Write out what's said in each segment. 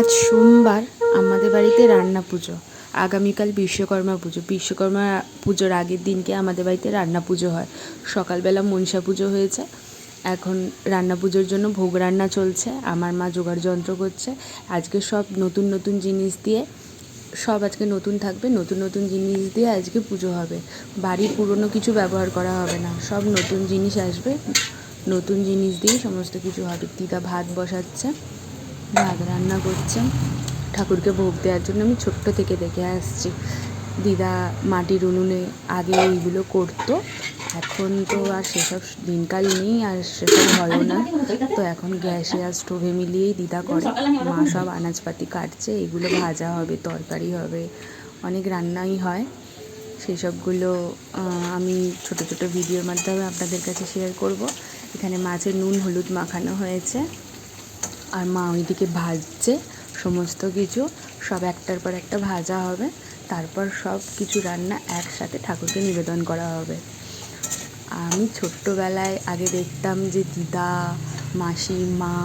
আজ সোমবার আমাদের বাড়িতে রান্না পুজো। আগামীকাল বিশ্বকর্মা পুজো। বিশ্বকর্মা পুজোর আগের দিনকে আমাদের বাড়িতে রান্না পুজো হয়। সকালবেলা মনসা পুজো হয়েছে, এখন রান্না পুজোর জন্য ভোগ রান্না চলছে। আমার মা জোগাড় যন্ত্র করছে। আজকে সব নতুন নতুন জিনিস দিয়ে, সব আজকে নতুন থাকবে, নতুন নতুন জিনিস দিয়ে আজকে পুজো হবে। বাড়ির পুরনো কিছু ব্যবহার করা হবে না, সব নতুন জিনিস আসবে, নতুন জিনিস দিয়েই সমস্ত কিছু হবে। দিদা ভাত বসাচ্ছে, ভাত রান্না করছে। ঠাকুরকে ভোগ দেওয়ার জন্য আমি ছোট্ট থেকে দেখে আসছি। দিদা মাটির উনুনে আগে এইগুলো করতো, এখন তো আর সেসব দিনকাল নেই, আর সেসব হয়ও না। তো এখন গ্যাসে আর স্টোভে মিলিয়েই দিদা করে। মা সব আনাজপাতি কাটছে, এগুলো ভাজা হবে, তরকারি হবে, অনেক রান্নাই হয়। সেসবগুলো আমি ছোট ছোট ভিডিওর মাধ্যমে আপনাদের কাছে শেয়ার করব। এখানে মাছের নুন হলুদ মাখানো হয়েছে, আর মা ওইদিকে ভাজছে সমস্ত কিছু। সব একটার পর একটা ভাজা হবে, তারপর সব কিছু রান্না একসাথে ঠাকুরকে নিবেদন করা হবে। আমি ছোট্টবেলায় আগে দেখতাম যে দিদা, মাসি, মা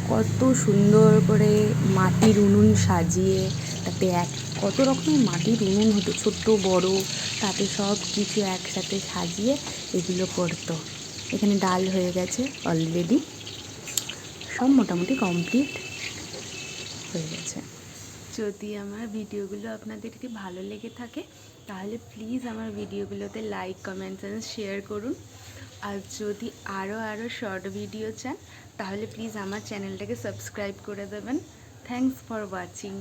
কত সুন্দর করে মাটির উনুন সাজিয়ে, তাতে কত রকমের মাটির উনুন হতো, ছোট্ট বড়, তাতে সব কিছু একসাথে সাজিয়ে এগুলো করতো। এখানে ডাল হয়ে গেছে অলরেডি, সব মোটামুটি কমপ্লিট হয়ে গেছে। যদি আমার ভিডিওগুলো আপনাদেরকে ভালো লেগে থাকে তাহলে প্লিজ আমার ভিডিওগুলোতে লাইক, কমেন্টস অ্যান্ড শেয়ার করুন। আর যদি আরও শর্ট ভিডিও চান তাহলে প্লিজ আমার চ্যানেলটাকে সাবস্ক্রাইব করে দেবেন। Thanks for watching.